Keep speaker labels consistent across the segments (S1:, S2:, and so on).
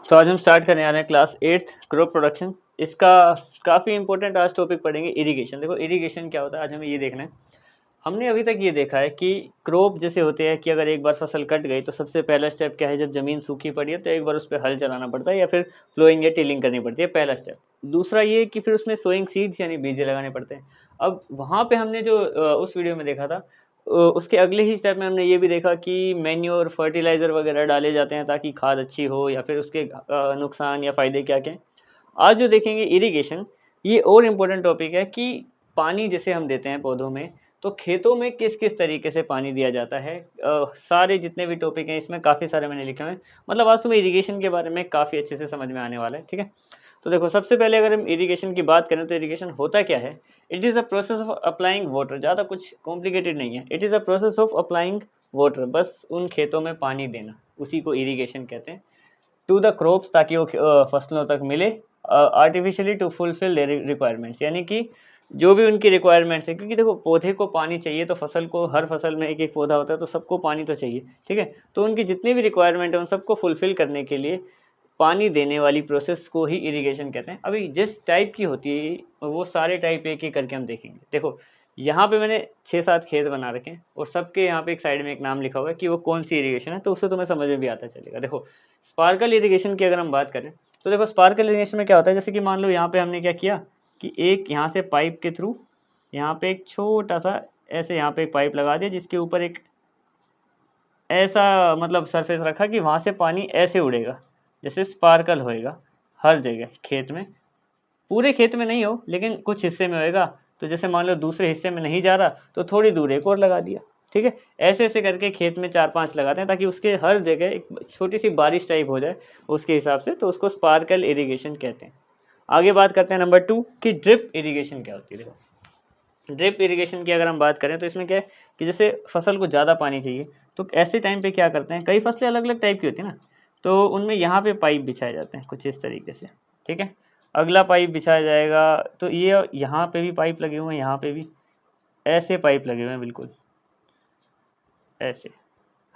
S1: तो आज हम स्टार्ट करने आ रहे हैं क्लास 8th क्रॉप प्रोडक्शन। इसका काफ़ी इंपॉर्टेंट आज टॉपिक पढ़ेंगे इरिगेशन। देखो इरिगेशन क्या होता है, आज हमें ये देखना है। हमने अभी तक ये देखा है कि क्रॉप जैसे होते हैं कि अगर एक बार फसल कट गई तो सबसे पहला स्टेप क्या है, जब ज़मीन सूखी पड़ी है तो एक बार उस पर हल चलाना पड़ता है या फिर फ्लोइंग या टिलिंग करनी पड़ती है, पहला स्टेप। दूसरा ये कि फिर उसमें सोइंग सीड्स यानी बीज लगाने पड़ते हैं। अब वहाँ पे हमने जो उस वीडियो में देखा था, उसके अगले ही स्टेप में हमने ये भी देखा कि मैन्योर फर्टिलाइज़र वगैरह डाले जाते हैं ताकि खाद अच्छी हो, या फिर उसके नुकसान या फ़ायदे क्या क्या हैं। आज जो देखेंगे इरिगेशन, ये और इम्पोर्टेंट टॉपिक है कि पानी जैसे हम देते हैं पौधों में, तो खेतों में किस किस तरीके से पानी दिया जाता है। सारे जितने भी टॉपिक हैं इसमें काफ़ी सारे मैंने लिखे हुए हैं। मतलब आज तुम्हें इरिगेशन के बारे में काफ़ी अच्छे से समझ में आने वाला है, ठीक है। तो देखो सबसे पहले अगर हम इरिगेशन की बात करें तो इरिगेशन होता क्या है। It is a process of applying water. ज़्यादा कुछ कॉम्प्लिकेटेड नहीं है। It is a process of applying water, बस उन खेतों में पानी देना, उसी को इरिगेशन कहते हैं। टू द क्रॉप्स, ताकि वो फसलों तक मिले, artificially to fulfill their requirements, यानी कि जो भी उनकी रिक्वायरमेंट्स है। क्योंकि देखो पौधे को पानी चाहिए, तो फसल को, हर फसल में एक एक पौधा होता है तो सबको पानी तो चाहिए, ठीक है। तो उनकी जितनी भी रिक्वायरमेंट है उन सबको फुलफिल करने के लिए पानी देने वाली प्रोसेस को ही इरिगेशन कहते हैं। अभी जिस टाइप की होती है वो सारे टाइप एक एक करके हम देखेंगे। देखो यहाँ पे मैंने 6-7 खेत बना रखे हैं और सबके यहाँ पे एक साइड में एक नाम लिखा हुआ है कि वो कौन सी इरिगेशन है, तो उससे तुम्हें समझ में भी आता चलेगा। देखो स्पार्कल इरिगेशन की अगर हम बात करें तो देखो स्पार्कल इरिगेशन में क्या होता है, जैसे कि मान लो यहाँ पे हमने क्या किया कि एक यहाँ से पाइप के थ्रू यहाँ पे एक छोटा सा ऐसे यहाँ पे एक पाइप लगा दिया, जिसके ऊपर एक ऐसा मतलब सरफेस रखा कि वहाँ से पानी ऐसे उड़ेगा, जैसे स्पार्कल होएगा हर जगह खेत में। पूरे खेत में नहीं हो लेकिन कुछ हिस्से में होएगा। तो जैसे मान लो दूसरे हिस्से में नहीं जा रहा तो थोड़ी दूर एक और लगा दिया, ठीक है। ऐसे ऐसे करके खेत में 4-5 लगाते हैं ताकि उसके हर जगह एक छोटी सी बारिश टाइप हो जाए उसके हिसाब से, तो उसको स्पार्कल इरिगेशन कहते हैं। आगे बात करते हैं नंबर 2 कि ड्रिप इरिगेशन क्या होती है। देखो ड्रिप इरिगेशन की अगर हम बात करें तो इसमें क्या है कि जैसे फसल को ज़्यादा पानी चाहिए, तो ऐसे टाइम पे क्या करते हैं, कई फसलें अलग अलग टाइप की होती है ना, तो उनमें यहाँ पे पाइप बिछाए जाते हैं कुछ इस तरीके से, ठीक है। अगला पाइप बिछाया जाएगा तो ये यहाँ पे भी पाइप लगे हुए हैं, यहाँ पे भी ऐसे पाइप लगे हुए हैं, बिल्कुल ऐसे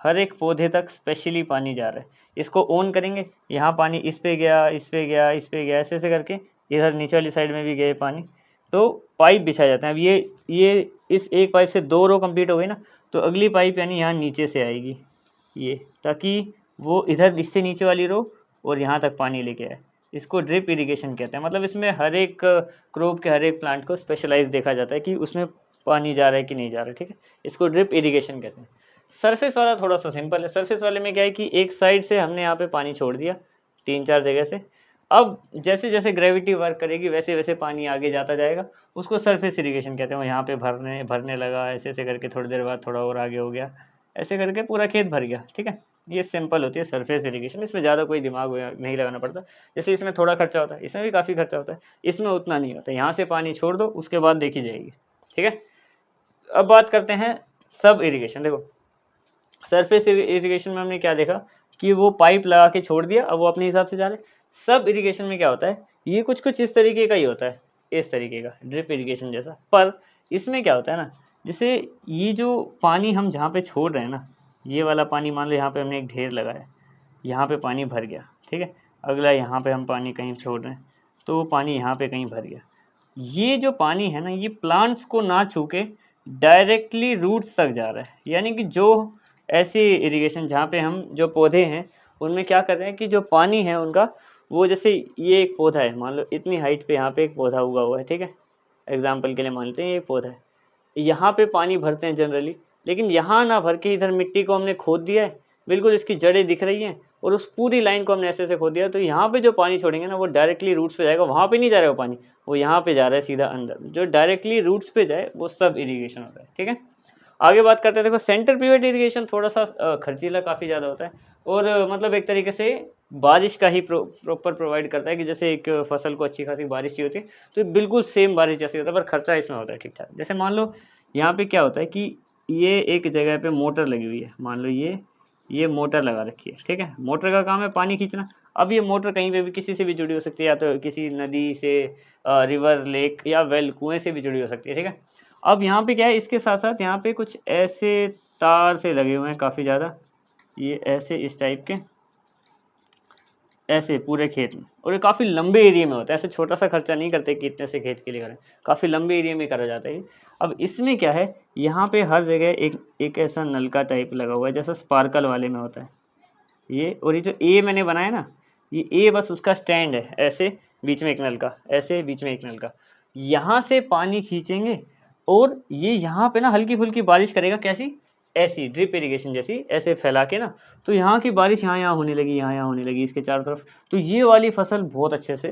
S1: हर एक पौधे तक स्पेशली पानी जा रहा है। इसको ऑन करेंगे, यहाँ पानी इस पे गया, इस पे गया, इस पे गया, ऐसे ऐसे करके इधर नीचे वाली साइड में भी गए पानी। तो पाइप बिछाए जाते हैं। अब ये इस एक पाइप से 2 रो कंप्लीट हो गई ना, तो अगली पाइप यानी यहाँ नीचे से आएगी ये, ताकि वो इधर इससे नीचे वाली रो और यहाँ तक पानी लेके आए। इसको ड्रिप इरिगेशन कहते हैं। मतलब इसमें हर एक क्रॉप के हर एक प्लांट को स्पेशलाइज देखा जाता है कि उसमें पानी जा रहा है कि नहीं जा रहा है, ठीक है। इसको ड्रिप इरिगेशन कहते हैं। सरफेस वाला थोड़ा सा सिंपल है। सरफेस वाले में क्या है कि एक साइड से हमने यहाँ पे पानी छोड़ दिया 3-4 जगह से। अब जैसे जैसे ग्रेविटी वर्क करेगी वैसे वैसे पानी आगे जाता जाएगा, उसको सरफेस इरिगेशन कहते हैं। वो यहाँ पे भरने भरने लगा, ऐसे ऐसे करके थोड़ी देर बाद थोड़ा और आगे हो गया, ऐसे करके पूरा खेत भर गया, ठीक है। ये सिंपल होती है सरफेस इरिगेशन। इसमें ज़्यादा कोई दिमाग नहीं लगाना पड़ता। जैसे इसमें थोड़ा खर्चा होता है, इसमें भी काफ़ी खर्चा होता है, इसमें उतना नहीं होता। यहाँ से पानी छोड़ दो, उसके बाद देखी जाएगी, ठीक है। अब बात करते हैं सब इरिगेशन। देखो सरफेस इरिगेशन में हमने क्या देखा कि वो पाइप लगा के छोड़ दिया, अब वो अपने हिसाब से जा रहे। सब इरिगेशन में क्या होता है, ये कुछ कुछ इस तरीके का ही होता है, इस तरीके का ड्रिप इरिगेशन जैसा। पर इसमें क्या होता है ना, जैसे ये जो पानी हम जहाँ पे छोड़ रहे हैं ना, ये वाला पानी मान लो यहाँ पे हमने एक ढेर लगाया, यहाँ पे पानी भर गया, ठीक है। अगला यहाँ पे हम पानी कहीं छोड़ रहे हैं तो वो पानी यहाँ पे कहीं भर गया। ये जो पानी है ना, ये प्लांट्स को ना छू के डायरेक्टली रूट्स तक जा रहा है। यानी कि जो ऐसी इरिगेशन जहाँ पे हम जो पौधे हैं उनमें क्या कर रहे हैं कि जो पानी है उनका, वो जैसे ये एक पौधा है, मान लो इतनी हाइट पे यहाँ पे एक पौधा उगा हुआ है, ठीक है। एग्जाम्पल के लिए मान लेते हैं ये एक पौधा है, यहाँ पे पानी भरते हैं जनरली, लेकिन यहाँ ना भर के इधर मिट्टी को हमने खोद दिया है, बिल्कुल इसकी जड़ें दिख रही हैं, और उस पूरी लाइन को हमने ऐसे ऐसे खोद दिया। तो यहाँ पे जो पानी छोड़ेंगे ना वो डायरेक्टली रूट्स पे जाएगा, वहाँ पे नहीं जा रहा है वो पानी, वो यहाँ पे जा रहा है सीधा अंदर। जो डायरेक्टली रूट्स पे जाए वो सब इरीगेशन होता है, ठीक है। आगे बात करते हैं। देखो सेंटर पिवट इरीगेशन थोड़ा सा खर्चीला काफ़ी ज़्यादा होता है, और मतलब एक तरीके से बारिश का ही प्रॉपर प्रोवाइड करता है कि जैसे एक फसल को अच्छी खासी बारिश चाहिए होती है तो बिल्कुल सेम बारिश जैसी होता है, पर खर्चा इसमें होता है ठीक ठाक। जैसे मान लो यहाँ पे क्या होता है कि ये एक जगह पे मोटर लगी हुई है, मान लो ये मोटर लगा रखी है, ठीक है। मोटर का काम है पानी खींचना। अब ये मोटर कहीं पे भी किसी से भी जुड़ी हो सकती है, या तो किसी नदी से, रिवर, लेक या वेल, कुएं से भी जुड़ी हो सकती है, ठीक है। अब यहाँ पे क्या है, इसके साथ साथ यहाँ पे कुछ ऐसे तार से लगे हुए हैं काफ़ी ज़्यादा, ये ऐसे इस टाइप के, ऐसे पूरे खेत में, और ये काफ़ी लंबे एरिया में होता है, ऐसे छोटा सा खर्चा नहीं करते कि इतने से खेत के लिए करें, काफ़ी लंबे एरिया में करा जाता है ये। अब इसमें क्या है, यहाँ पे हर जगह एक एक ऐसा नलका टाइप लगा हुआ है जैसा स्पार्कल वाले में होता है ये। और ये जो ए मैंने बनाया ना, ये ए बस उसका स्टैंड है, ऐसे बीच में एक नलका, ऐसे बीच में एक नलका, यहाँ से पानी खींचेंगे और ये यहाँ पे ना हल्की फुल्की बारिश करेगा। कैसी? ऐसी ड्रिप इरिगेशन जैसी, ऐसे फैला के ना, तो यहाँ की बारिश यहाँ होने लगी, यहाँ होने लगी इसके चारों तरफ। तो ये वाली फसल बहुत अच्छे से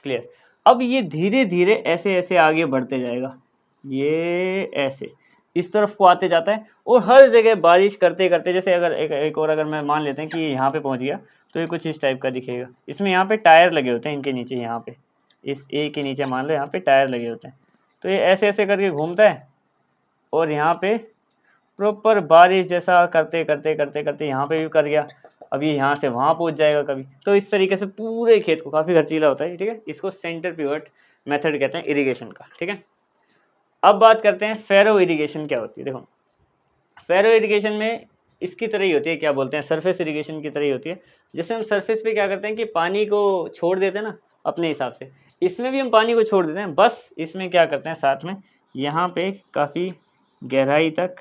S1: क्लियर। अब ये धीरे धीरे ऐसे ऐसे आगे बढ़ते जाएगा, ये ऐसे इस तरफ को आते जाता है, और हर जगह बारिश करते करते, जैसे अगर एक और अगर मैं मान लेते हैं कि यहाँ पे पहुँच गया, तो ये कुछ इस टाइप का दिखेगा। इसमें यहाँ पे टायर लगे होते हैं इनके नीचे, यहाँ पे इस ए के नीचे मान लो यहाँ पे टायर लगे होते हैं। तो ये ऐसे ऐसे करके घूमता है, और यहाँ पे प्रॉपर बारिश जैसा करते करते करते करते यहाँ पे भी कर गया। अब ये यहाँ से वहाँ पहुँच जाएगा कभी। तो इस तरीके से पूरे खेत को, काफ़ी खर्चीला होता है, ठीक है। इसको सेंटर पिवट मेथड कहते हैं इरिगेशन का, ठीक है। अब बात करते हैं फैरो इरिगेशन क्या होती है। देखो, फैरो इरिगेशन में इसकी तरह ही होती है, क्या बोलते हैं, सरफेस इरिगेशन की तरह ही होती है। जैसे हम सरफेस पे क्या करते हैं कि पानी को छोड़ देते हैं ना अपने हिसाब से, इसमें भी हम पानी को छोड़ देते हैं। बस इसमें क्या करते हैं, साथ में यहाँ पे काफ़ी गहराई तक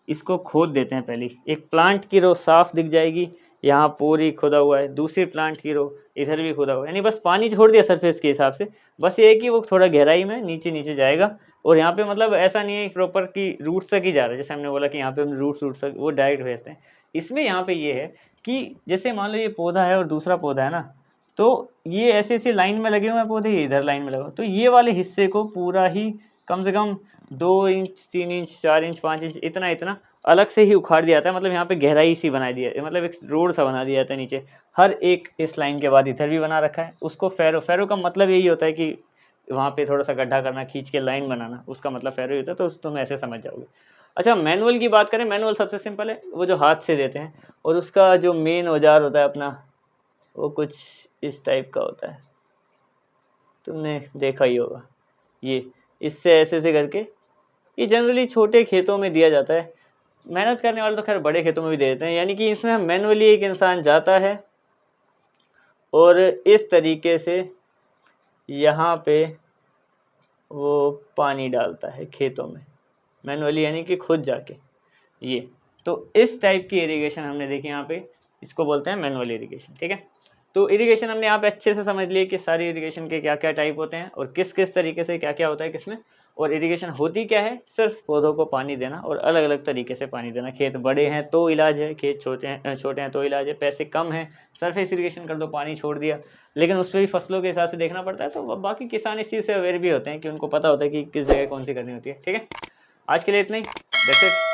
S1: इसको खोद देते हैं। पहले एक प्लांट की रो साफ दिख जाएगी, यहाँ पूरी खुदा हुआ है, दूसरी प्लांट की रो इधर भी खुदा हुआ है, यानी बस पानी छोड़ दिया सरफेस के हिसाब से। बस ये है कि वो थोड़ा गहराई में नीचे नीचे जाएगा, और यहाँ पे मतलब ऐसा नहीं है प्रॉपर कि रूट तक ही जा रहा है। जैसे हमने बोला कि यहाँ पे हम रूट तक वो डायरेक्ट भेजते हैं। इसमें यहाँ पे ये है कि जैसे मान लो ये पौधा है और दूसरा पौधा है ना, तो ये ऐसे ऐसे लाइन में लगे हुए हैं पौधे, इधर लाइन में लगा, तो ये वाले हिस्से को पूरा ही कम से कम 2 इंच 3 इंच 4 इंच 5 इंच इतना इतना अलग से ही उखाड़ दिया जाता है। मतलब यहाँ पे गहराई सी बना दिया है, मतलब एक रोड सा बना दिया जाता है नीचे, हर एक इस लाइन के बाद इधर भी बना रखा है। उसको फैरो का मतलब यही होता है कि वहाँ पे थोड़ा सा गड्ढा करना, खींच के लाइन बनाना, उसका मतलब फैरो ही होता है। तो तुम ऐसे समझ जाओगे। अच्छा, मैनुअल की बात करें, मैनुअल सबसे सिंपल है, वो जो हाथ से देते हैं, और उसका जो मेन औजार होता है अपना, वो कुछ इस टाइप का होता है, तुमने देखा ही होगा। ये इससे ऐसे ऐसे करके, ये जनरली छोटे खेतों में दिया जाता है। मेहनत करने वाले तो खैर बड़े खेतों में भी दे देते हैं, यानी कि इसमें मैनुअली एक इंसान जाता है और इस तरीके से यहाँ पे वो पानी डालता है खेतों में मैनुअली, यानी कि खुद जाके। ये तो इस टाइप की इरिगेशन हमने देखी यहाँ पे, इसको बोलते हैं मैनुअल इरिगेशन, ठीक है। तो इरिगेशन हमने यहाँ पे अच्छे से समझ लिए कि सारी इरिगेशन के क्या क्या टाइप होते हैं, और किस किस तरीके से क्या क्या होता है किसमें। और इरिगेशन होती क्या है, सिर्फ पौधों को पानी देना, और अलग अलग तरीके से पानी देना। खेत बड़े हैं तो इलाज है, खेत छोटे हैं तो इलाज है, पैसे कम हैं सरफेस इरिगेशन कर दो, पानी छोड़ दिया। लेकिन उस पर भी फसलों के हिसाब से देखना पड़ता है। तो बाकी किसान इस चीज़ से अवेयर भी होते हैं कि उनको पता होता है कि किस जगह कौन सी करनी होती है, ठीक है। आज के लिए इतना ही, दैट्स इट।